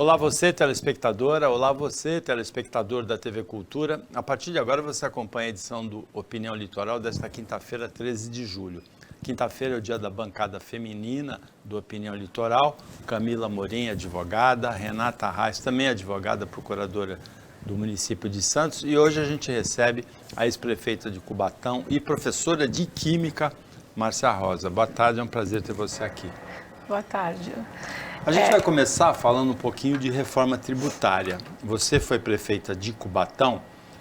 Olá você, telespectadora, olá você, telespectador da TV Cultura. A partir de agora você acompanha a edição do Opinião Litoral desta quinta-feira, 13 de julho. Quinta-feira é o dia da bancada feminina do Opinião Litoral. Camila Morim, advogada, Renata Arraes, também advogada, procuradora do município de Santos. E hoje a gente recebe a ex-prefeita de Cubatão e professora de Química, Márcia Rosa. Boa tarde, é um prazer ter você aqui. Boa tarde. A gente vai começar falando um pouquinho de reforma tributária. Você foi prefeita de Cubatão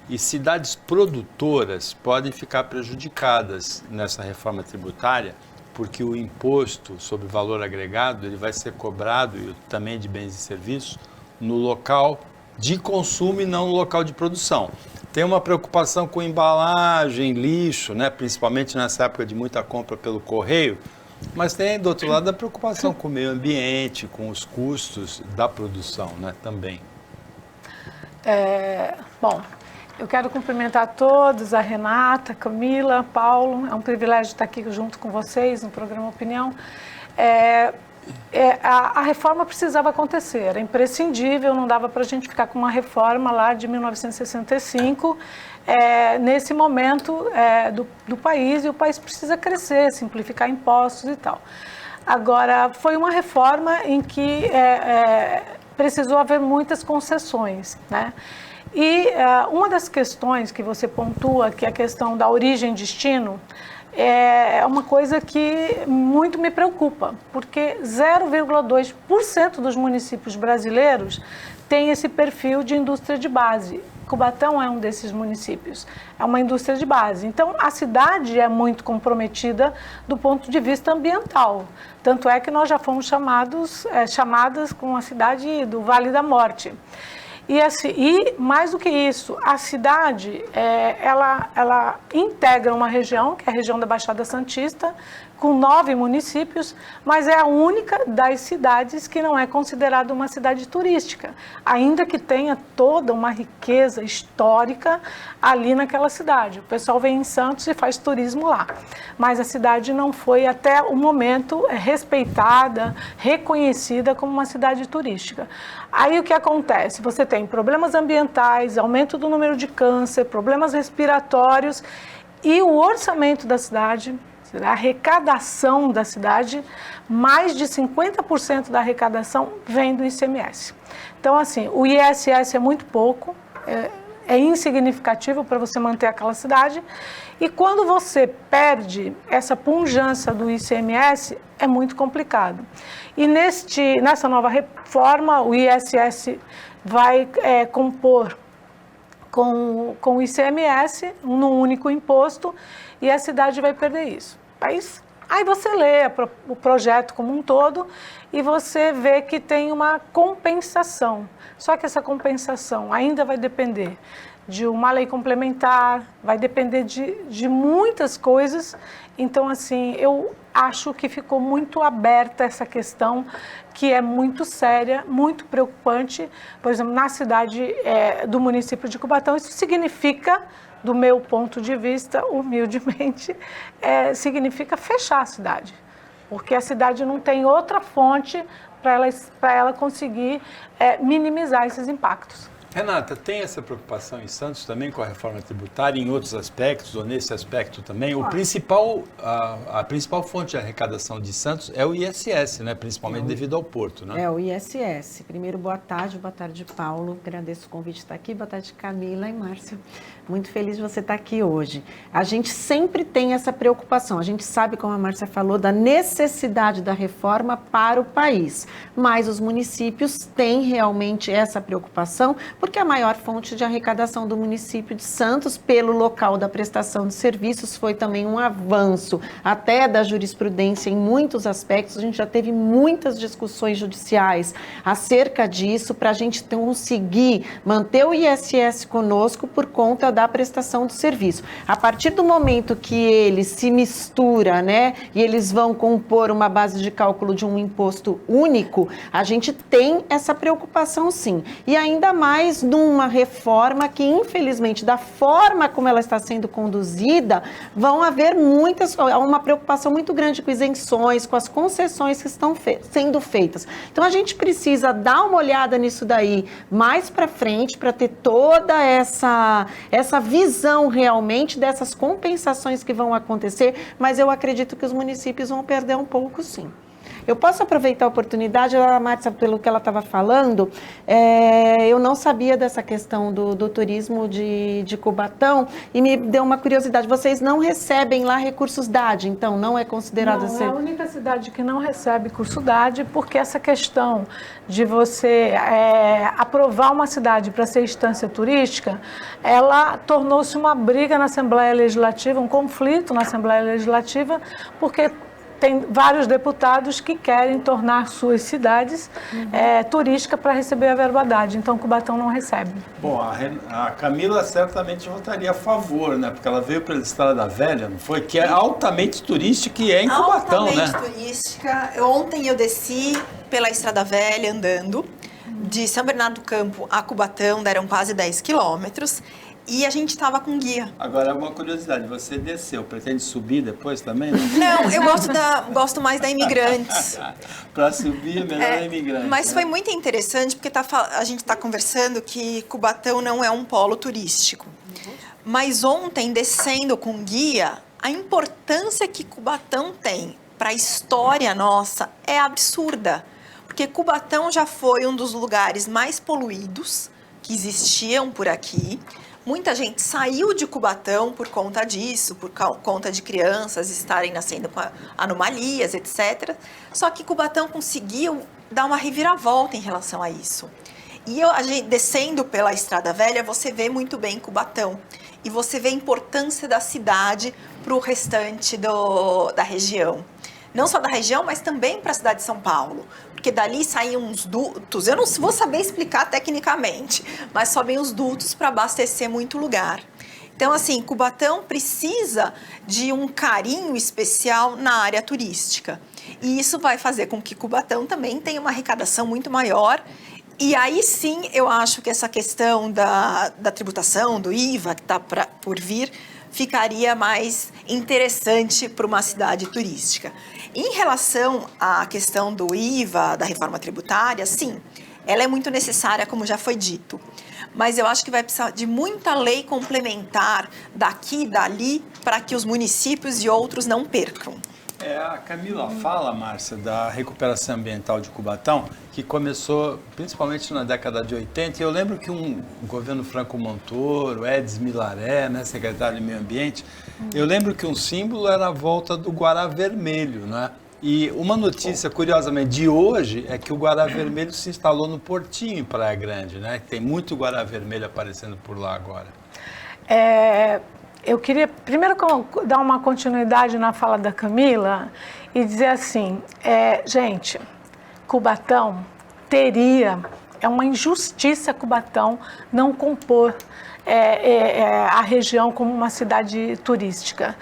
e cidades produtoras podem ficar prejudicadas nessa reforma tributária porque o imposto sobre valor agregado ele vai ser cobrado, e também de bens e serviços, no local de consumo e não no local de produção. Tem uma preocupação com embalagem, lixo, né? Principalmente nessa época de muita compra pelo correio, mas tem, do outro lado, a preocupação com o meio ambiente, com os custos da produção, né, também. Bom, eu quero cumprimentar a todos, a Renata, a Camila, Paulo. É um privilégio estar aqui junto com vocês no programa Opinião. A reforma precisava acontecer, era imprescindível, não dava para a gente ficar com uma reforma lá de 1965, nesse momento do país, e o país precisa crescer, simplificar impostos e tal. Agora, foi uma reforma em que precisou haver muitas concessões, né? E uma das questões que você pontua, que é a questão da origem e destino, é uma coisa que muito me preocupa, porque 0,2% dos municípios brasileiros tem esse perfil de indústria de base. Cubatão é um desses municípios, é uma indústria de base. Então, a cidade é muito comprometida do ponto de vista ambiental. Tanto é que nós já fomos chamadas como a cidade do Vale da Morte. E mais do que isso, a cidade, ela integra uma região, que é a região da Baixada Santista, com 9 municípios, mas é a única das cidades que não é considerada uma cidade turística, ainda que tenha toda uma riqueza histórica ali naquela cidade. O pessoal vem em Santos e faz turismo lá, mas a cidade não foi até o momento respeitada, reconhecida como uma cidade turística. Aí o que acontece? Você tem problemas ambientais, aumento do número de câncer, problemas respiratórios, e o orçamento da cidade, a arrecadação da cidade, mais de 50% da arrecadação vem do ICMS. Então, assim, o ISS é muito pouco, é insignificativo para você manter aquela cidade, e quando você perde essa pujança do ICMS, é muito complicado. E nessa nova reforma, o ISS vai compor com o ICMS num único imposto, e a cidade vai perder isso. Aí você lê o projeto como um todo e você vê que tem uma compensação. Só que essa compensação ainda vai depender de uma lei complementar, vai depender de muitas coisas. Então, assim, eu acho que ficou muito aberta essa questão, que é muito séria, muito preocupante. Por exemplo, na cidade do município de Cubatão, isso significa, do meu ponto de vista, humildemente, significa fechar a cidade, porque a cidade não tem outra fonte para ela conseguir minimizar esses impactos. Renata, tem essa preocupação em Santos também com a reforma tributária, em outros aspectos, ou nesse aspecto também? A principal fonte de arrecadação de Santos é o ISS, né? Principalmente devido ao porto, né? É o ISS. Primeiro, boa tarde, Paulo. Agradeço o convite de estar aqui. Boa tarde, Camila e Márcia. Muito feliz de você estar aqui hoje. A gente sempre tem essa preocupação. A gente sabe, como a Márcia falou, da necessidade da reforma para o país. Mas os municípios têm realmente essa preocupação, porque a maior fonte de arrecadação do município de Santos, pelo local da prestação de serviços, foi também um avanço até da jurisprudência em muitos aspectos. A gente já teve muitas discussões judiciais acerca disso, para a gente conseguir manter o ISS conosco por conta da prestação do serviço. A partir do momento que ele se mistura, né, e eles vão compor uma base de cálculo de um imposto único, a gente tem essa preocupação, sim. E ainda mais mais numa reforma que, infelizmente, da forma como ela está sendo conduzida, vão haver uma preocupação muito grande com isenções, com as concessões que estão sendo feitas. Então, a gente precisa dar uma olhada nisso daí mais para frente, para ter toda essa visão realmente dessas compensações que vão acontecer, mas eu acredito que os municípios vão perder um pouco, sim. Eu posso aproveitar a oportunidade, a Márcia, pelo que ela estava falando, eu não sabia dessa questão do turismo de Cubatão e me deu uma curiosidade. Vocês não recebem lá recursos DAD, então não é considerado... Não, é a única cidade que não recebe curso DAD, porque essa questão de você aprovar uma cidade para ser instância turística, ela tornou-se uma briga na Assembleia Legislativa, um conflito na Assembleia Legislativa, porque tem vários deputados que querem tornar suas cidades turísticas para receber a verba DAD. Então, Cubatão não recebe. Bom, a Camila certamente votaria a favor, né? Porque ela veio pela Estrada da Velha, não foi? Que é altamente turística e é em Cubatão, né? Altamente turística. Ontem eu desci pela Estrada Velha andando. De São Bernardo do Campo a Cubatão, deram quase 10 quilômetros. E a gente estava com guia. Agora, uma curiosidade, você desceu, pretende subir depois também? Não, não eu gosto mais da Imigrantes. Para subir é melhor a Imigrantes. Mas né? foi muito interessante, porque a gente está conversando que Cubatão não é um polo turístico. Mas ontem, descendo com guia, a importância que Cubatão tem para a história nossa é absurda. Porque Cubatão já foi um dos lugares mais poluídos que existiam por aqui. Muita gente saiu de Cubatão por conta disso, por conta de crianças estarem nascendo com anomalias, etc. Só que Cubatão conseguiu dar uma reviravolta em relação a isso. E descendo pela Estrada Velha, você vê muito bem Cubatão. E você vê a importância da cidade para o restante da região. Não só da região, mas também para a cidade de São Paulo. Porque dali saem uns dutos, eu não vou saber explicar tecnicamente, mas sobem os dutos para abastecer muito lugar. Então, assim, Cubatão precisa de um carinho especial na área turística. E isso vai fazer com que Cubatão também tenha uma arrecadação muito maior. E aí sim, eu acho que essa questão da tributação, do IVA, que está por vir, ficaria mais interessante para uma cidade turística. Em relação à questão do IVA, da reforma tributária, sim, ela é muito necessária, como já foi dito. Mas eu acho que vai precisar de muita lei complementar daqui e dali para que os municípios e outros não percam. A Camila fala, Márcia, da recuperação ambiental de Cubatão, que começou principalmente na década de 80. E eu lembro que o governo Franco Montoro, Edis Milaré, né, secretário de Meio Ambiente, eu lembro que um símbolo era a volta do Guará Vermelho, né? E uma notícia, curiosamente, de hoje é que o Guará Vermelho se instalou no Portinho, em Praia Grande, né? Tem muito Guará Vermelho aparecendo por lá agora. Eu queria primeiro dar uma continuidade na fala da Camila e dizer assim, gente, Cubatão é uma injustiça Cubatão não compor a região como uma cidade turística.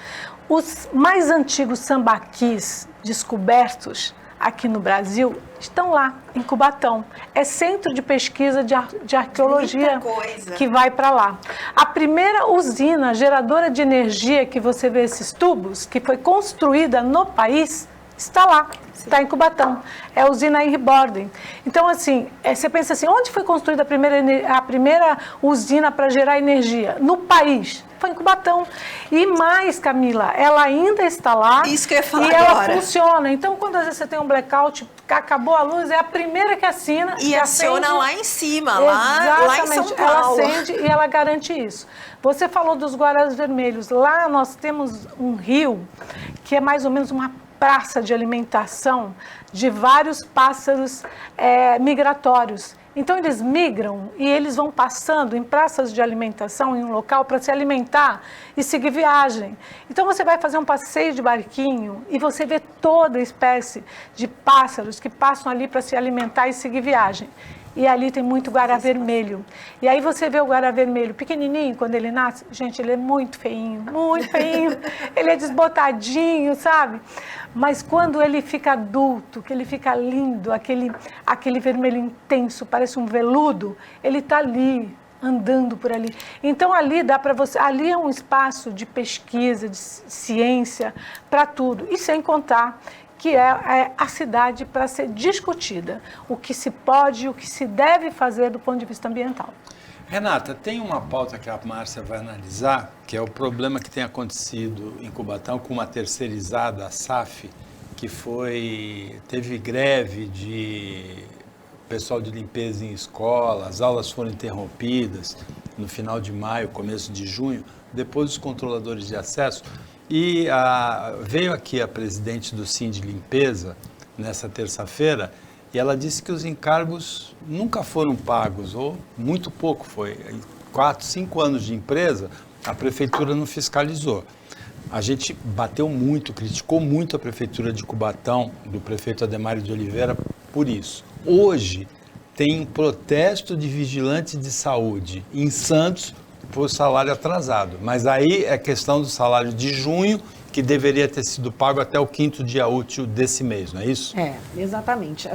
Os mais antigos sambaquis descobertos aqui no Brasil estão lá, em Cubatão. É centro de pesquisa de arqueologia que vai para lá. A primeira usina geradora de energia que você vê esses tubos, que foi construída no país, está lá, está em Cubatão. É a usina Henry Borden. Então, assim, você pensa assim, onde foi construída a primeira usina para gerar energia? No país. Foi em Cubatão. E mais, Camila, ela ainda está lá. Isso que eu ia falar e agora. Ela funciona. Então, quando às vezes você tem um blackout, acabou a luz, é a primeira que assina. E aciona acende, lá em cima, lá em São Paulo. Ela acende e ela garante isso. Você falou dos Guarás Vermelhos. Lá nós temos um rio que é mais ou menos uma praça de alimentação de vários pássaros migratórios. Então, eles migram e eles vão passando em praças de alimentação, em um local, para se alimentar e seguir viagem. Então, você vai fazer um passeio de barquinho e você vê toda espécie de pássaros que passam ali para se alimentar e seguir viagem. E ali tem muito guará vermelho. E aí você vê o guará vermelho pequenininho, quando ele nasce, gente, ele é muito feinho, ele é desbotadinho, sabe? Mas quando ele fica adulto, que ele fica lindo, aquele vermelho intenso, parece um veludo, ele está ali, andando por ali. Então ali dá para você, ali é um espaço de pesquisa, de ciência, para tudo. E sem contar que é a cidade para ser discutida, o que se pode, o que se deve fazer do ponto de vista ambiental. Renata, tem uma pauta que a Márcia vai analisar, que é o problema que tem acontecido em Cubatão com uma terceirizada, a SAF, que teve greve de pessoal de limpeza em escola, as aulas foram interrompidas no final de maio, começo de junho, depois os controladores de acesso. E veio aqui a presidente do Sim de Limpeza, nessa terça-feira, e ela disse que os encargos nunca foram pagos, ou muito pouco foi. 4, 5 anos de empresa, a prefeitura não fiscalizou. A gente bateu muito, criticou muito a prefeitura de Cubatão, do prefeito Ademário de Oliveira, por isso. Hoje, tem um protesto de vigilantes de saúde em Santos, por salário atrasado. Mas aí é questão do salário de junho, que deveria ter sido pago até o 5º dia útil desse mês, não é isso? É, exatamente.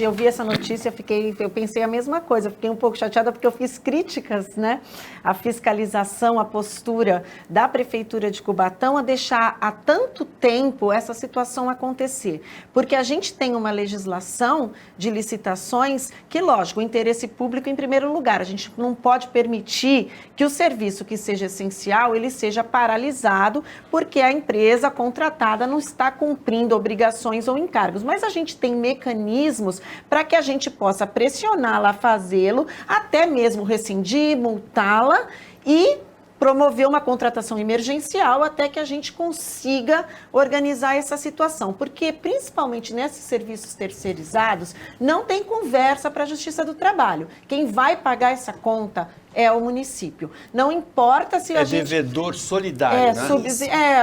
Eu vi essa notícia, eu pensei a mesma coisa, fiquei um pouco chateada porque eu fiz críticas, né, à fiscalização, à postura da Prefeitura de Cubatão a deixar há tanto tempo essa situação acontecer. Porque a gente tem uma legislação de licitações que, lógico, o interesse público em primeiro lugar, a gente não pode permitir que o serviço que seja essencial, ele seja paralisado porque a empresa contratada não está cumprindo obrigações ou encargos, mas a gente tem mecanismos para que a gente possa pressioná-la a fazê-lo, até mesmo rescindir, multá-la e promover uma contratação emergencial até que a gente consiga organizar essa situação, porque principalmente nesses serviços terceirizados não tem conversa para a Justiça do Trabalho. Quem vai pagar essa conta é o município. Não importa se a gente... É devedor solidário, né?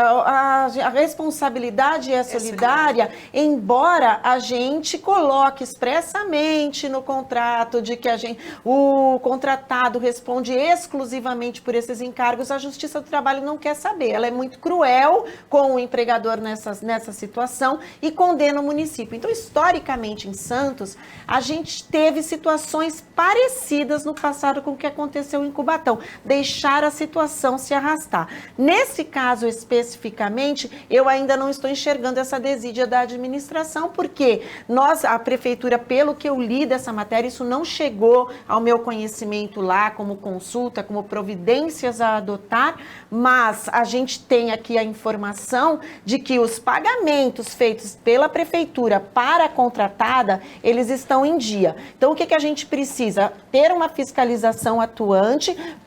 A responsabilidade é solidária, embora a gente coloque expressamente no contrato de que o contratado responde exclusivamente por esses encargos, a Justiça do Trabalho não quer saber. Ela é muito cruel com o empregador nessa situação e condena o município. Então, historicamente, em Santos, a gente teve situações parecidas no passado com o que aconteceu em Cubatão, deixar a situação se arrastar. Nesse caso especificamente, eu ainda não estou enxergando essa desídia da administração, porque a prefeitura, pelo que eu li dessa matéria, isso não chegou ao meu conhecimento lá como consulta, como providências a adotar, mas a gente tem aqui a informação de que os pagamentos feitos pela prefeitura para a contratada, eles estão em dia. Então, o que a gente precisa? Ter uma fiscalização atuante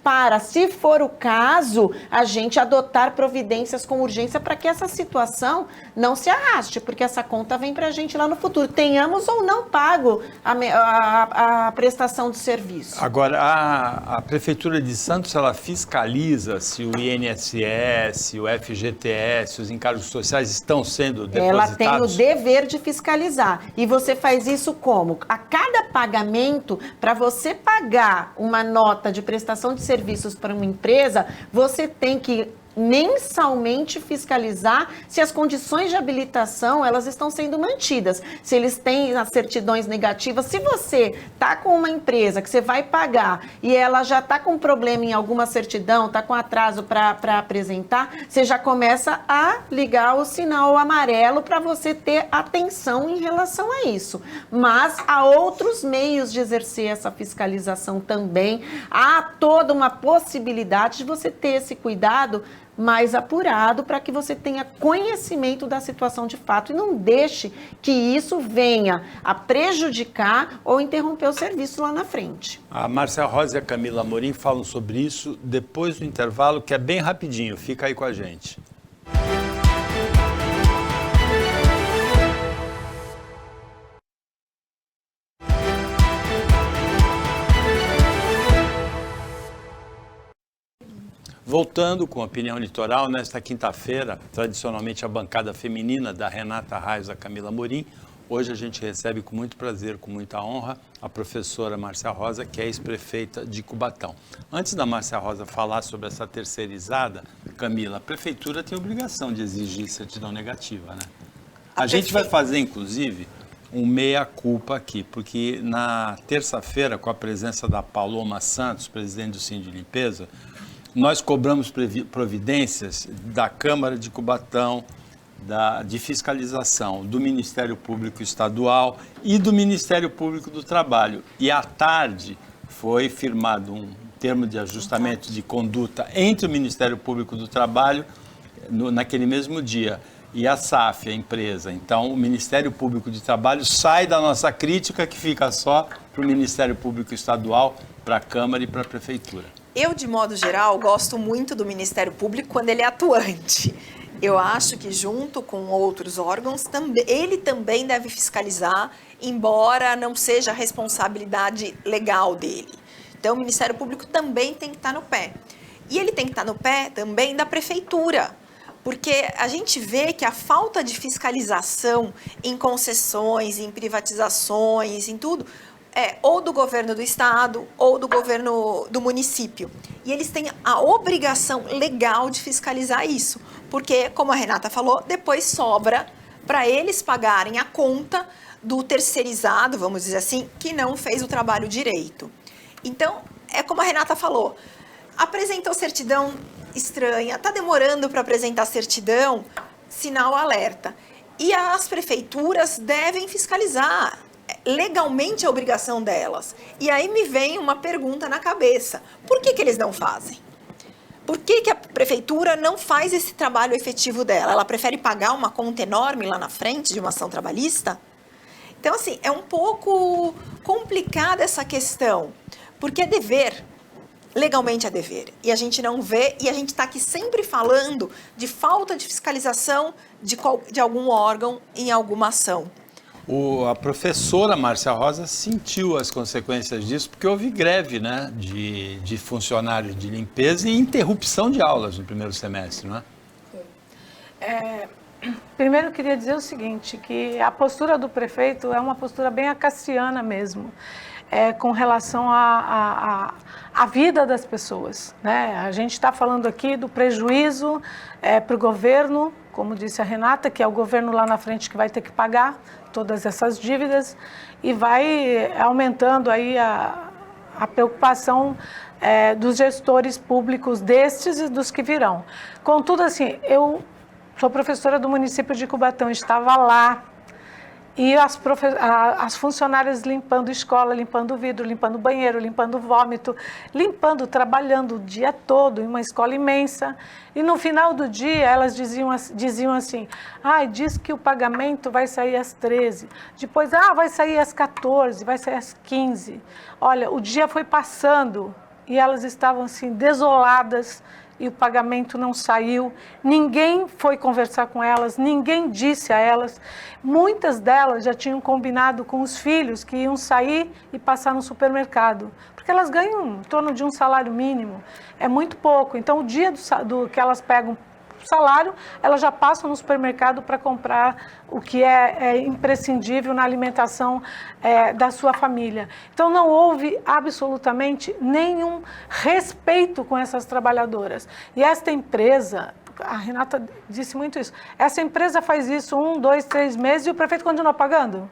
para, se for o caso, a gente adotar providências com urgência para que essa situação não se arraste, porque essa conta vem para a gente lá no futuro, tenhamos ou não pago a prestação do serviço. Agora, a Prefeitura de Santos, ela fiscaliza se o INSS, o FGTS, os encargos sociais estão sendo depositados? Ela tem o dever de fiscalizar. E você faz isso como? A cada pagamento, para você pagar uma nota de prestação de serviços para uma empresa, você tem que mensalmente fiscalizar se as condições de habilitação elas estão sendo mantidas, se eles têm as certidões negativas. Se você está com uma empresa que você vai pagar e ela já está com problema em alguma certidão, está com atraso para apresentar, você já começa a ligar o sinal amarelo para você ter atenção em relação a isso. Mas há outros meios de exercer essa fiscalização também, há toda uma possibilidade de você ter esse cuidado mais apurado para que você tenha conhecimento da situação de fato e não deixe que isso venha a prejudicar ou interromper o serviço lá na frente. A Márcia Rosa e a Camila Amorim falam sobre isso depois do intervalo, que é bem rapidinho. Fica aí com a gente. Voltando com a Opinião Litoral, nesta quinta-feira, tradicionalmente a bancada feminina da Renata Raios, da Camila Amorim, Hoje a gente recebe com muito prazer, com muita honra, a professora Márcia Rosa, que é ex-prefeita de Cubatão. Antes da Márcia Rosa falar sobre essa terceirizada, Camila, a prefeitura tem obrigação de exigir certidão negativa, né? A gente vai fazer, inclusive, um meia-culpa aqui, porque na terça-feira, com a presença da Paloma Santos, presidente do Síndico de Limpeza, nós cobramos providências da Câmara de Cubatão, de fiscalização do Ministério Público Estadual e do Ministério Público do Trabalho. E à tarde foi firmado um termo de ajustamento de conduta entre o Ministério Público do Trabalho naquele mesmo dia e a SAF, a empresa. Então, o Ministério Público de Trabalho sai da nossa crítica, que fica só para o Ministério Público Estadual, para a Câmara e para a Prefeitura. Eu, de modo geral, gosto muito do Ministério Público quando ele é atuante. Eu acho que, junto com outros órgãos, ele também deve fiscalizar, embora não seja a responsabilidade legal dele. Então, o Ministério Público também tem que estar no pé. E ele tem que estar no pé também da Prefeitura, porque a gente vê que a falta de fiscalização em concessões, em privatizações, em tudo, é ou do governo do estado ou do governo do município. E eles têm a obrigação legal de fiscalizar isso, porque, como a Renata falou, depois sobra para eles pagarem a conta do terceirizado, vamos dizer assim, que não fez o trabalho direito. Então, é como a Renata falou, apresentou certidão estranha, está demorando para apresentar certidão, sinal alerta. E as prefeituras devem fiscalizar. Legalmente é obrigação delas. E aí me vem uma pergunta na cabeça. Por que eles não fazem? Por que a prefeitura não faz esse trabalho efetivo dela? Ela prefere pagar uma conta enorme lá na frente de uma ação trabalhista? Então, assim, é um pouco complicada essa questão, porque é dever, legalmente é dever. E a gente não vê, e a gente está aqui sempre falando de falta de fiscalização de algum órgão em alguma ação. A professora Márcia Rosa sentiu as consequências disso, porque houve greve, né, de funcionários de limpeza e interrupção de aulas no primeiro semestre, não é? Primeiro eu queria dizer o seguinte, que a postura do prefeito é uma postura bem acaciana mesmo, com relação à vida das pessoas, né? A gente está falando aqui do prejuízo para o governo, como disse a Renata, que é o governo lá na frente que vai ter que pagar todas essas dívidas, e vai aumentando aí a preocupação dos gestores públicos destes e dos que virão. Contudo, assim, eu sou professora do município de Cubatão, estava lá, e as funcionárias limpando escola, limpando vidro, limpando banheiro, limpando vômito, trabalhando o dia todo em uma escola imensa. E no final do dia elas diziam assim, diz que o pagamento vai sair às 13, depois vai sair às 14, vai sair às 15. Olha, o dia foi passando e elas estavam assim desoladas, e o pagamento não saiu, ninguém foi conversar com elas, ninguém disse a elas. Muitas delas já tinham combinado com os filhos que iam sair e passar no supermercado, porque elas ganham em torno de um salário mínimo, é muito pouco. Então, o dia que elas pegam o salário, elas já passam no supermercado para comprar o que é imprescindível na alimentação da sua família. Então, não houve absolutamente nenhum respeito com essas trabalhadoras. E esta empresa, a Renata disse muito isso, essa empresa faz isso 1, 2, 3 meses e o prefeito continua pagando?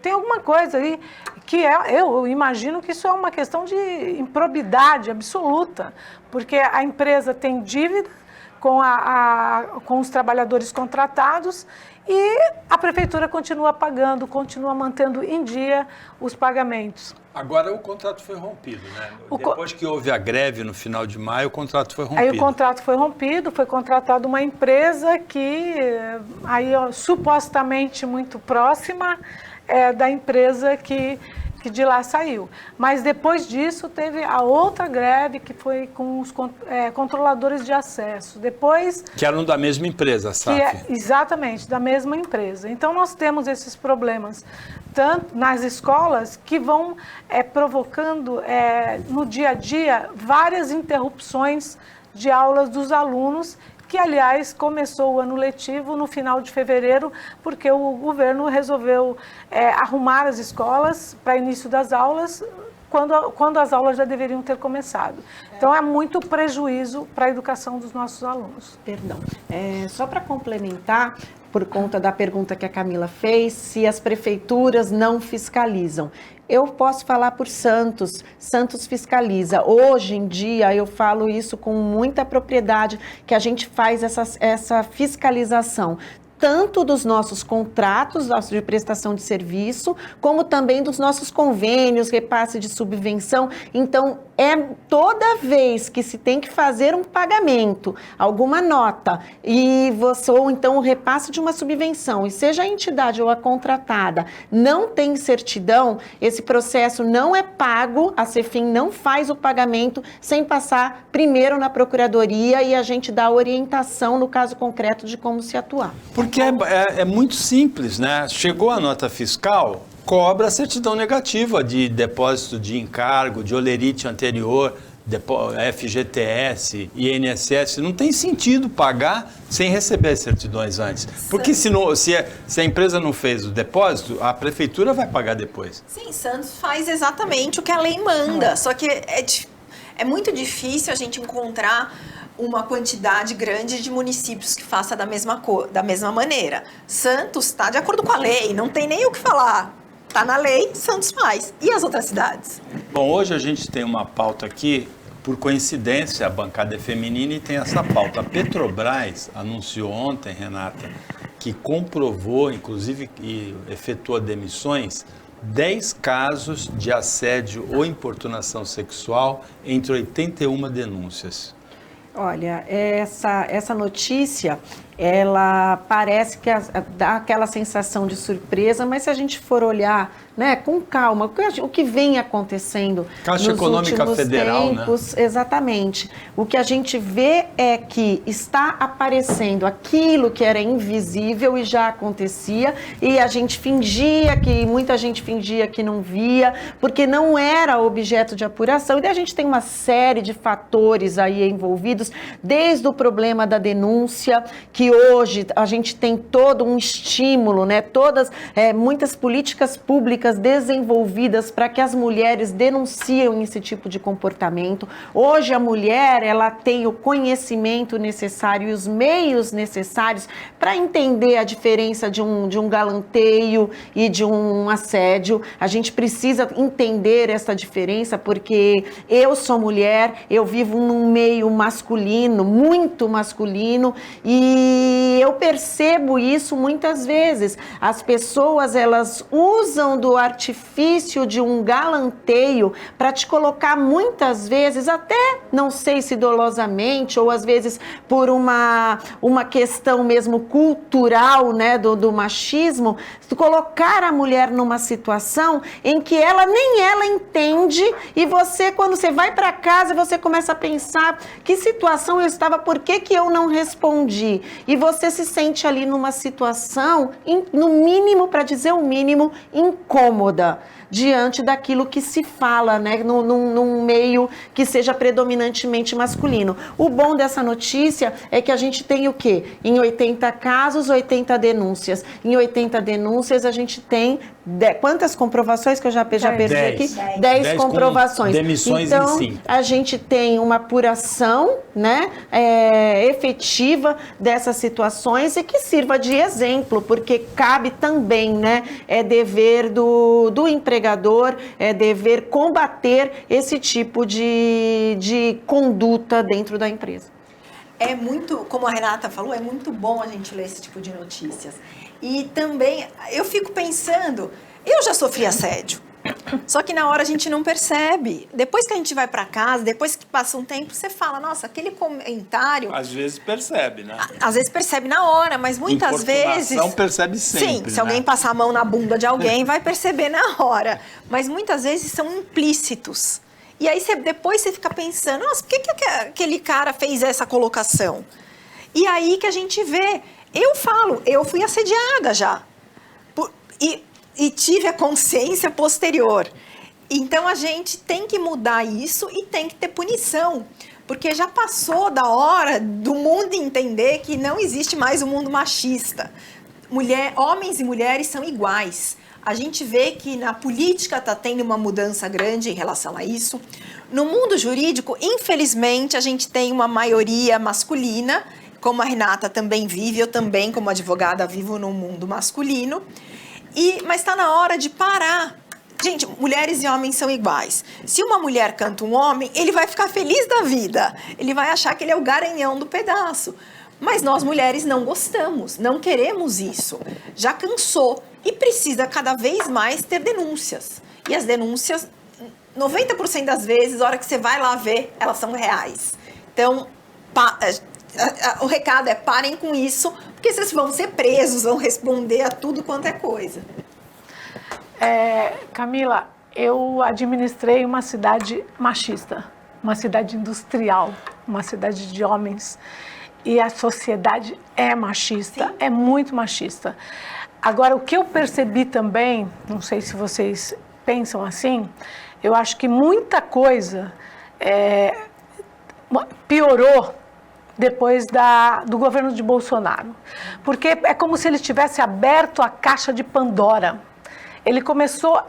Tem alguma coisa aí que eu imagino que isso é uma questão de improbidade absoluta, porque a empresa tem dívida com os trabalhadores contratados e a prefeitura continua pagando, continua mantendo em dia os pagamentos. Agora o contrato foi rompido, né? Depois que houve a greve no final de maio, o contrato foi rompido. Aí o contrato foi rompido, foi contratada uma empresa que, supostamente muito próxima da empresa que de lá saiu. Mas depois disso teve a outra greve que foi com os controladores de acesso. Depois... Que eram da mesma empresa, SAF. Exatamente, da mesma empresa. Então nós temos esses problemas tanto nas escolas que vão provocando no dia a dia várias interrupções de aulas dos alunos que, aliás, começou o ano letivo no final de fevereiro, porque o governo resolveu arrumar as escolas para início das aulas, quando as aulas já deveriam ter começado. Então, é muito prejuízo para a educação dos nossos alunos. Perdão. Só para complementar, por conta da pergunta que a Camila fez, se as prefeituras não fiscalizam. Eu posso falar por Santos. Santos fiscaliza. Hoje em dia, eu falo isso com muita propriedade, que a gente faz essa fiscalização, tanto dos nossos contratos de prestação de serviço, como também dos nossos convênios, repasse de subvenção. Então, toda vez que se tem que fazer um pagamento, alguma nota, ou então o repasse de uma subvenção, e seja a entidade ou a contratada, não tem certidão, esse processo não é pago, a Cefim não faz o pagamento sem passar primeiro na Procuradoria e a gente dá orientação no caso concreto de como se atuar. Porque é muito simples, né? Chegou a nota fiscal, cobra a certidão negativa de depósito de encargo, de olerite anterior, FGTS, INSS. Não tem sentido pagar sem receber as certidões antes. Porque se a empresa não fez o depósito, a prefeitura vai pagar depois. Sim, Santos faz exatamente o que a lei manda. Só que é muito difícil a gente encontrar uma quantidade grande de municípios que faça da mesma maneira. Santos está de acordo com a lei, não tem nem o que falar. Está na lei, Santos faz. E as outras cidades? Bom, hoje a gente tem uma pauta aqui, por coincidência, a bancada é feminina e tem essa pauta. A Petrobras anunciou ontem, Renata, que comprovou, inclusive, e efetuou demissões, 10 casos de assédio ou importunação sexual entre 81 denúncias. Olha, essa notícia, ela parece que dá aquela sensação de surpresa, mas se a gente for olhar, né, com calma, o que vem acontecendo Caixa nos Econômica últimos Federal, tempos, né? Exatamente. O que a gente vê é que está aparecendo aquilo que era invisível e já acontecia, e a gente muita gente fingia que não via, porque não era objeto de apuração, e daí a gente tem uma série de fatores aí envolvidos, desde o problema da denúncia, que hoje a gente tem todo um estímulo, né? Muitas políticas públicas desenvolvidas para que as mulheres denunciem esse tipo de comportamento. Hoje a mulher, ela tem o conhecimento necessário e os meios necessários para entender a diferença de um galanteio e de um assédio. A gente precisa entender essa diferença, porque eu sou mulher, eu vivo num meio masculino, muito masculino, e eu percebo isso muitas vezes. As pessoas, elas usam do artifício de um galanteio para te colocar muitas vezes, até não sei se dolosamente, ou às vezes por uma questão mesmo cultural, né, do machismo, colocar a mulher numa situação em que nem ela entende, e você, quando você vai para casa, você começa a pensar que situação eu estava, por que eu não respondi? E você se sente ali numa situação, no mínimo, para dizer o mínimo, incômoda diante daquilo que se fala, né, num meio que seja predominantemente masculino. O bom dessa notícia é que a gente tem o quê? Em 80 casos, 80 denúncias. Em 80 denúncias, a gente tem quantas comprovações que eu já perdi aqui? 10 comprovações. Demissões então, em 5. A gente tem uma apuração, né, efetiva dessas situações e que sirva de exemplo, porque cabe também, né, dever do empregador, dever combater esse tipo de conduta dentro da empresa. É muito, como a Renata falou, é muito bom a gente ler esse tipo de notícias. E também, eu fico pensando, eu já sofri assédio, só que na hora a gente não percebe. Depois que a gente vai para casa, depois que passa um tempo, você fala, nossa, aquele comentário... Às vezes percebe, né? Às vezes percebe na hora, mas muitas vezes... percebe sempre, sim, se alguém passar a mão na bunda de alguém, vai perceber na hora. Mas muitas vezes são implícitos. E aí depois você fica pensando, nossa, por que aquele cara fez essa colocação? E aí que a gente vê, eu fui assediada já. E tive a consciência posterior. Então a gente tem que mudar isso e tem que ter punição. Porque já passou da hora do mundo entender que não existe mais um mundo machista. Homens e mulheres são iguais. A gente vê que na política está tendo uma mudança grande em relação a isso. No mundo jurídico, infelizmente, a gente tem uma maioria masculina, como a Renata também vive, eu também, como advogada, vivo num mundo masculino. Mas está na hora de parar. Gente, mulheres e homens são iguais. Se uma mulher canta um homem, ele vai ficar feliz da vida. Ele vai achar que ele é o garanhão do pedaço. Mas nós mulheres não gostamos, não queremos isso. Já cansou e precisa cada vez mais ter denúncias. E as denúncias, 90% das vezes, a hora que você vai lá ver, elas são reais. Então, o recado é parem com isso, porque vocês vão ser presos, vão responder a tudo quanto é coisa. Camila, eu administrei uma cidade machista, uma cidade industrial, uma cidade de homens. E a sociedade é machista, é muito machista. Agora, o que eu percebi também, não sei se vocês pensam assim, eu acho que muita coisa piorou depois do governo de Bolsonaro. Porque é como se ele tivesse aberto a caixa de Pandora. Ele começou,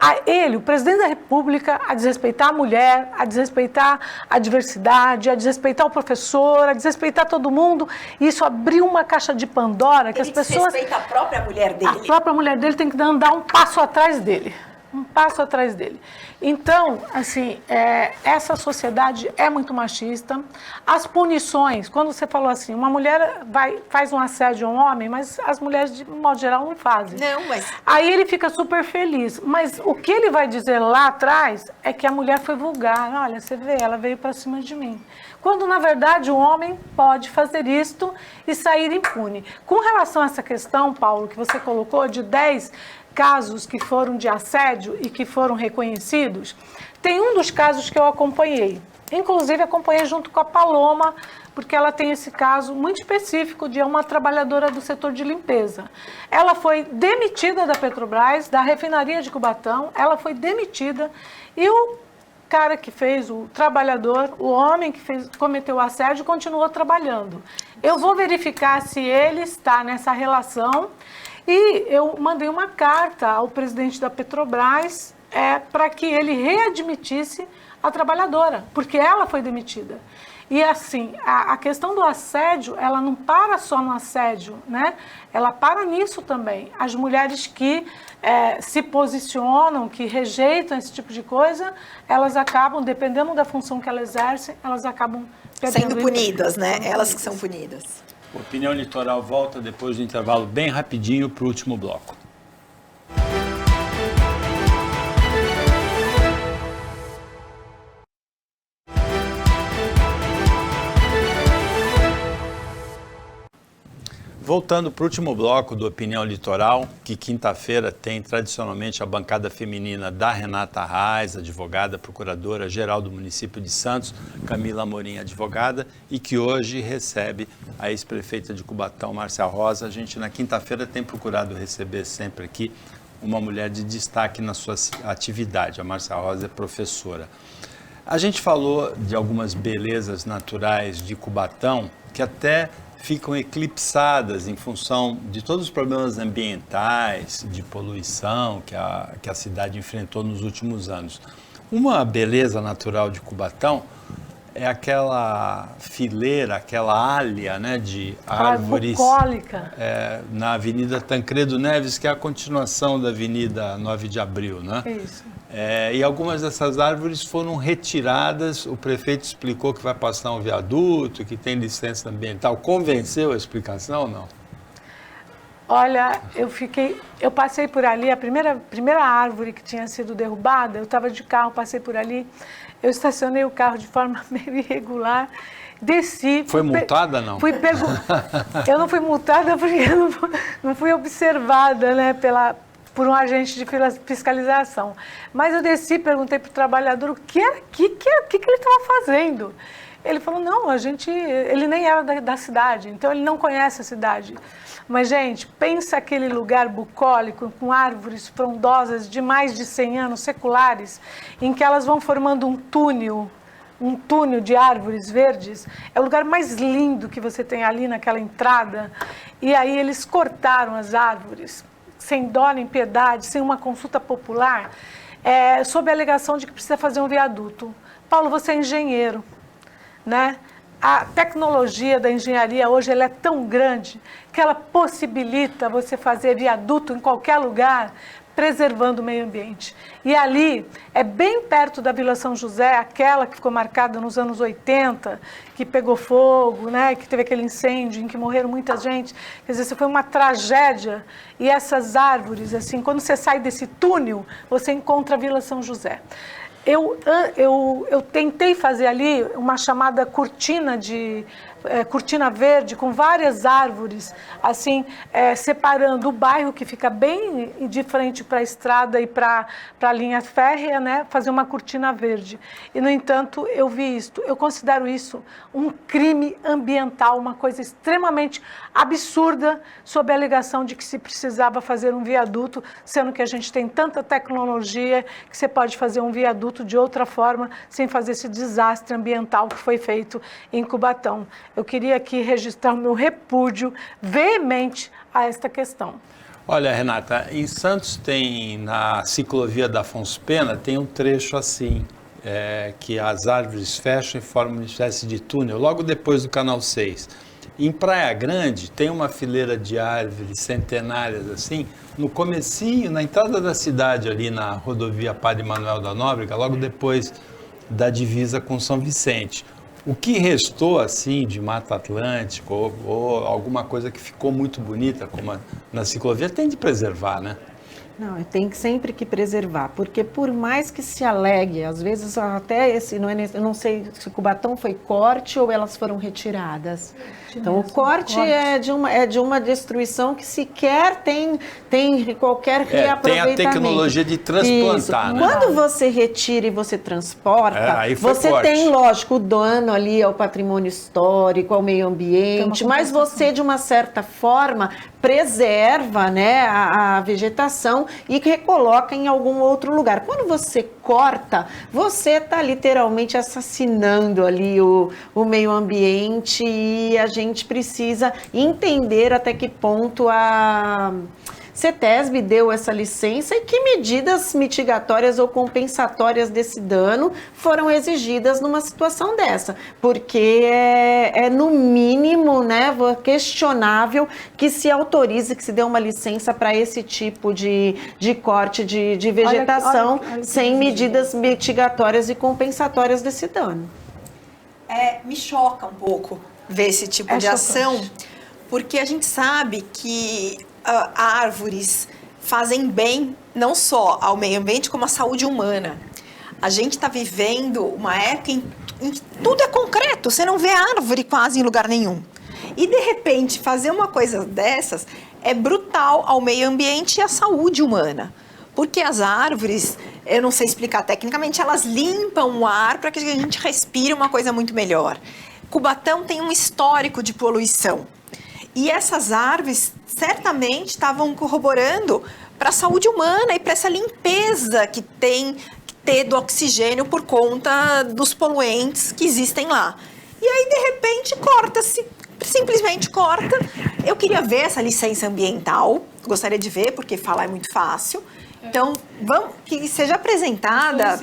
o presidente da República, a desrespeitar a mulher, a desrespeitar a diversidade, a desrespeitar o professor, a desrespeitar todo mundo. E isso abriu uma caixa de Pandora que as pessoas... Ele desrespeita a própria mulher dele. A própria mulher dele tem que andar um passo atrás dele. Um passo atrás dele. Então, assim, essa sociedade é muito machista. As punições, quando você falou assim, uma mulher faz um assédio a um homem, mas as mulheres, de modo geral, não fazem. Não, mas... Aí ele fica super feliz. Mas o que ele vai dizer lá atrás é que a mulher foi vulgar. Olha, você vê, ela veio para cima de mim. Quando, na verdade, o homem pode fazer isto e sair impune. Com relação a essa questão, Paulo, que você colocou, de 10 casos que foram de assédio e que foram reconhecidos, tem um dos casos que eu acompanhei. Inclusive, acompanhei junto com a Paloma, porque ela tem esse caso muito específico de uma trabalhadora do setor de limpeza. Ela foi demitida da Petrobras, da refinaria de Cubatão, ela foi demitida e o cara que fez, o trabalhador, o homem que cometeu o assédio, continuou trabalhando. Eu vou verificar se ele está nessa relação. E eu mandei uma carta ao presidente da Petrobras para que ele readmitisse a trabalhadora, porque ela foi demitida. E assim, a questão do assédio, ela não para só no assédio, né? Ela para nisso também. As mulheres que se posicionam, que rejeitam esse tipo de coisa, elas acabam, dependendo da função que elas exercem, elas acabam sendo punidas, né? Elas que são punidas. Opinião Litoral volta depois do intervalo bem rapidinho para o último bloco. Voltando para o último bloco do Opinião Litoral, que quinta-feira tem tradicionalmente a bancada feminina da Renata Reis, advogada, procuradora-geral do município de Santos, Camila Amorim, advogada, e que hoje recebe a ex-prefeita de Cubatão, Márcia Rosa. A gente na quinta-feira tem procurado receber sempre aqui uma mulher de destaque na sua atividade. A Márcia Rosa é professora. A gente falou de algumas belezas naturais de Cubatão que até ficam eclipsadas em função de todos os problemas ambientais, de poluição que a cidade enfrentou nos últimos anos. Uma beleza natural de Cubatão é aquela fileira, aquela alha, né, de árvores bucólica. Na Avenida Tancredo Neves, que é a continuação da Avenida 9 de Abril, né? Isso. E algumas dessas árvores foram retiradas, o prefeito explicou que vai passar um viaduto, que tem licença ambiental. Convenceu a explicação ou não? Olha, eu passei por ali, a primeira árvore que tinha sido derrubada, eu estava de carro, passei por ali, eu estacionei o carro de forma meio irregular, desci... Foi multada, não? Eu não fui multada porque eu não fui observada, né, por um agente de fiscalização. Mas eu desci, perguntei para o trabalhador o que ele estava fazendo. Ele falou, não, ele nem era da cidade, então ele não conhece a cidade. Mas, gente, pensa aquele lugar bucólico, com árvores frondosas de mais de 100 anos, seculares, em que elas vão formando um túnel um túnel de árvores verdes, é o lugar mais lindo que você tem ali naquela entrada. E aí eles cortaram as árvores, sem dó nem piedade, sem uma consulta popular, sob a alegação de que precisa fazer um viaduto. Paulo, você é engenheiro, né? A tecnologia da engenharia hoje ela é tão grande que ela possibilita você fazer viaduto em qualquer lugar, preservando o meio ambiente. E ali, é bem perto da Vila São José, aquela que ficou marcada nos anos 80, que pegou fogo, né, que teve aquele incêndio em que morreram muita gente. Quer dizer, isso foi uma tragédia. E essas árvores, assim, quando você sai desse túnel, você encontra a Vila São José. Eu tentei fazer ali uma chamada cortina verde com várias árvores, assim, separando o bairro que fica bem de frente para a estrada e para a linha férrea, né, fazer uma cortina verde. E, no entanto, eu vi isto. Eu considero isso um crime ambiental, uma coisa extremamente absurda, sob a alegação de que se precisava fazer um viaduto, sendo que a gente tem tanta tecnologia que você pode fazer um viaduto de outra forma, sem fazer esse desastre ambiental que foi feito em Cubatão. Eu queria aqui registrar o meu repúdio veemente a esta questão. Olha, Renata, em Santos tem, na ciclovia da Afonso Pena, tem um trecho assim, que as árvores fecham e formam uma espécie de túnel, logo depois do Canal 6. Em Praia Grande tem uma fileira de árvores centenárias assim, no comecinho, na entrada da cidade ali na rodovia Padre Manuel da Nóbrega, logo depois da divisa com São Vicente. O que restou assim de Mata Atlântica ou alguma coisa que ficou muito bonita, como na ciclovia, tem de preservar, né? Não, tem sempre que preservar, porque por mais que se alegue, às vezes até eu não sei se Cubatão foi corte ou elas foram retiradas. Então o corte é de uma destruição que sequer tem qualquer reaproveitamento. Tem a tecnologia de transplantar, né? Quando você retira e você transporta, você tem, lógico, o dano ali ao patrimônio histórico, ao meio ambiente, mas você, de uma certa forma, preserva, né, a vegetação e recoloca em algum outro lugar. Quando você corta, você está literalmente assassinando ali o meio ambiente e a gente precisa entender até que ponto a CETESB deu essa licença e que medidas mitigatórias ou compensatórias desse dano foram exigidas numa situação dessa, porque é no mínimo, né, questionável que se autorize, que se dê uma licença para esse tipo de corte de vegetação olha sem medidas mitigatórias e compensatórias desse dano. Me choca um pouco ver esse tipo de ação, porque a gente sabe que árvores fazem bem não só ao meio ambiente, como à saúde humana. A gente está vivendo uma época em que tudo é concreto, você não vê árvore quase em lugar nenhum. E, de repente, fazer uma coisa dessas é brutal ao meio ambiente e à saúde humana. Porque as árvores, eu não sei explicar tecnicamente, elas limpam o ar para que a gente respire uma coisa muito melhor. Cubatão tem um histórico de poluição. E essas árvores certamente estavam corroborando para a saúde humana e para essa limpeza que tem que ter do oxigênio por conta dos poluentes que existem lá. E aí, de repente, corta-se, simplesmente corta. Eu queria ver essa licença ambiental, gostaria de ver, porque falar é muito fácil. Então, vamos que seja apresentada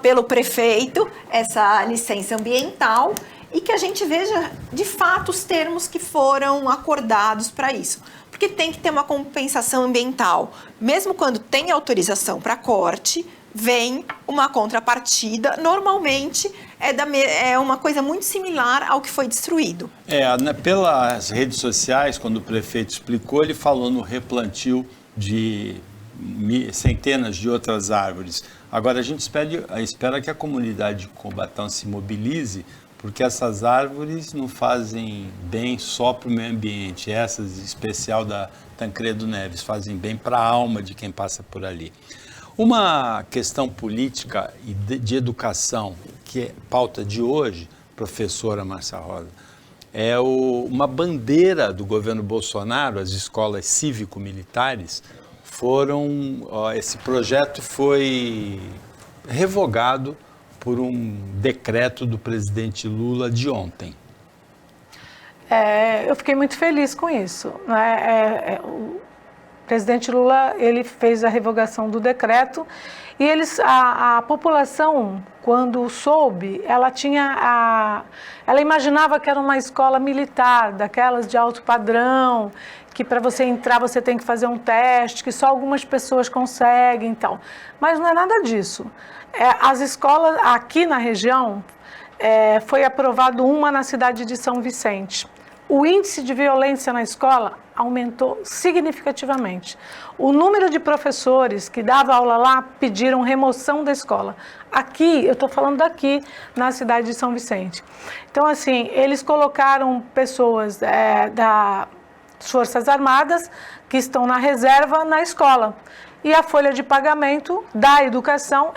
pelo prefeito essa licença ambiental e que a gente veja, de fato, os termos que foram acordados para isso. Porque tem que ter uma compensação ambiental. Mesmo quando tem autorização para corte, vem uma contrapartida. Normalmente, é uma coisa muito similar ao que foi destruído. Pelas redes sociais, quando o prefeito explicou, ele falou no replantio de centenas de outras árvores. Agora, a gente espera que a comunidade de Cubatão se mobilize, porque essas árvores não fazem bem só para o meio ambiente, essas, em especial da Tancredo Neves, fazem bem para a alma de quem passa por ali. Uma questão política e de educação, que é pauta de hoje, professora Márcia Rosa, é uma bandeira do governo Bolsonaro, as escolas cívico-militares esse projeto foi revogado por um decreto do presidente Lula de ontem. Eu fiquei muito feliz com isso, né? O presidente Lula, ele fez a revogação do decreto e a população, quando soube, ela imaginava que era uma escola militar, daquelas de alto padrão, que para você entrar você tem que fazer um teste, que só algumas pessoas conseguem, então. Mas não é nada disso. As escolas aqui na região, foi aprovado uma na cidade de São Vicente. O índice de violência na escola aumentou significativamente. O número de professores que davam aula lá pediram remoção da escola. Aqui, eu estou falando daqui, na cidade de São Vicente. Então, assim, eles colocaram pessoas das Forças Armadas que estão na reserva na escola. E a folha de pagamento da educação,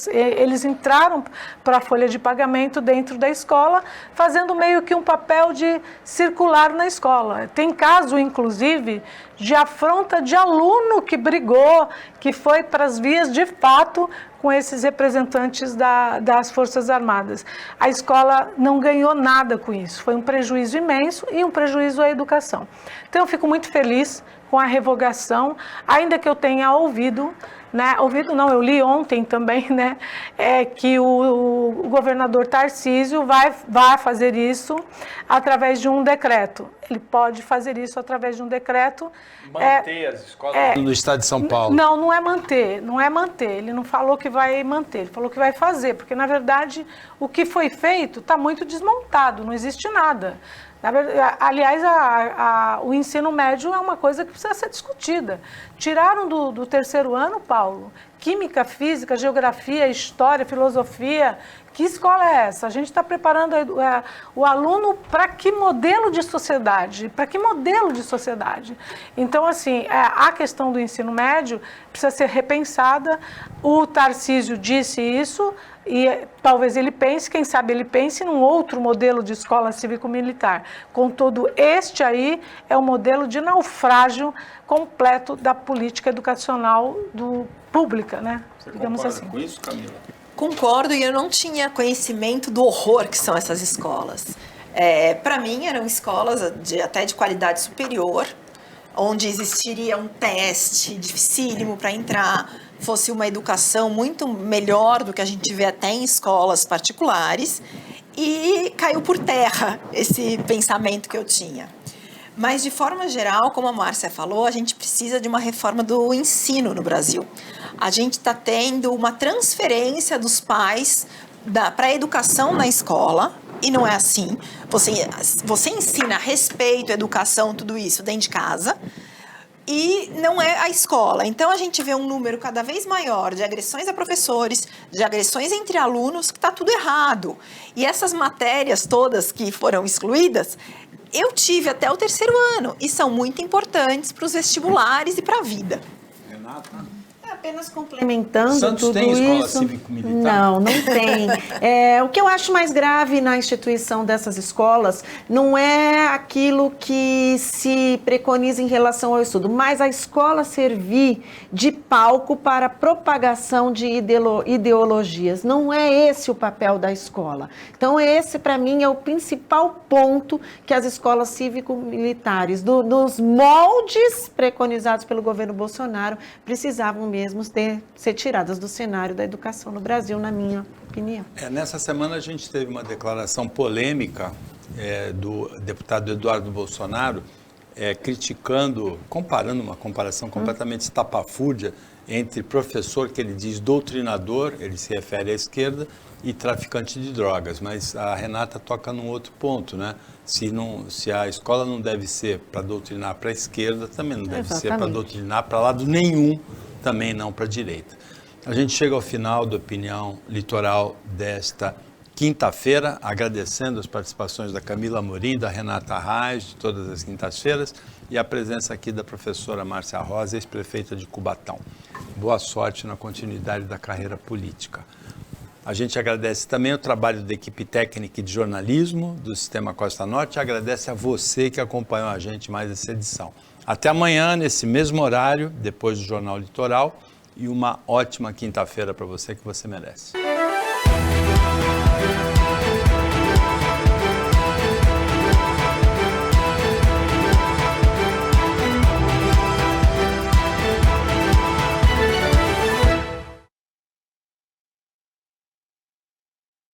eles entraram para a folha de pagamento dentro da escola, fazendo meio que um papel de circular na escola. Tem caso, inclusive, de afronta de aluno que brigou, que foi para as vias de fato com esses representantes das Forças Armadas. A escola não ganhou nada com isso, foi um prejuízo imenso e um prejuízo à educação. Então, eu fico muito feliz com a revogação, ainda que eu tenha ouvido, né? Ouvido não, eu li ontem também, né? Que o governador Tarcísio vai fazer isso através de um decreto. Ele pode fazer isso através de um decreto. Manter as escolas no estado de São Paulo. Não é manter. Ele não falou que vai manter, ele falou que vai fazer, porque na verdade o que foi feito está muito desmontado, não existe nada. Aliás, o ensino médio é uma coisa que precisa ser discutida. Tiraram do terceiro ano, Paulo, química, física, geografia, história, filosofia. Que escola é essa? A gente está preparando o aluno para que modelo de sociedade? Para que modelo de sociedade? Então, assim, a questão do ensino médio precisa ser repensada. O Tarcísio disse isso e talvez ele pense, quem sabe ele pense num outro modelo de escola cívico-militar. Contudo, este aí é o modelo de naufrágio completo da política educacional pública, né? Você digamos concorda assim. com isso, Camila? Concordo, e eu não tinha conhecimento do horror que são essas escolas. Para mim, eram escolas até de qualidade superior, onde existiria um teste dificílimo para entrar, fosse uma educação muito melhor do que a gente vê até em escolas particulares, e caiu por terra esse pensamento que eu tinha. Mas, de forma geral, como a Márcia falou, a gente precisa de uma reforma do ensino no Brasil. A gente está tendo uma transferência dos pais para a educação na escola, e não é assim. Você ensina respeito, educação, tudo isso dentro de casa, e não é a escola. Então, a gente vê um número cada vez maior de agressões a professores, de agressões entre alunos, que está tudo errado. E essas matérias todas que foram excluídas, eu tive até o terceiro ano, e são muito importantes para os vestibulares e para a vida. Renata? Apenas complementando Santos tudo tem escola isso. cívico-militar? Não tem. O que eu acho mais grave na instituição dessas escolas não é aquilo que se preconiza em relação ao estudo, mas a escola servir de palco para a propagação de ideologias. Não é esse o papel da escola. Então, esse, para mim, é o principal ponto que as escolas cívico-militares, nos moldes preconizados pelo governo Bolsonaro, precisavam mesmo ser tiradas do cenário da educação no Brasil, na minha opinião. Nessa semana a gente teve uma declaração polêmica do deputado Eduardo Bolsonaro, comparando uma comparação completamente estapafúrdia entre professor, que ele diz doutrinador, ele se refere à esquerda, e traficante de drogas. Mas a Renata toca num outro ponto, né? Se a escola não deve ser para doutrinar para a esquerda, também não deve ser para doutrinar para lado nenhum, também não para a direita. A gente chega ao final da Opinião Litoral desta quinta-feira, agradecendo as participações da Camila Amorim, da Renata Arraes, de todas as quintas-feiras, e a presença aqui da professora Márcia Rosa, ex-prefeita de Cubatão. Boa sorte na continuidade da carreira política. A gente agradece também o trabalho da equipe técnica de jornalismo do Sistema Costa Norte e agradece a você que acompanhou a gente mais essa edição. Até amanhã, nesse mesmo horário, depois do Jornal Litoral, e uma ótima quinta-feira para você que você merece.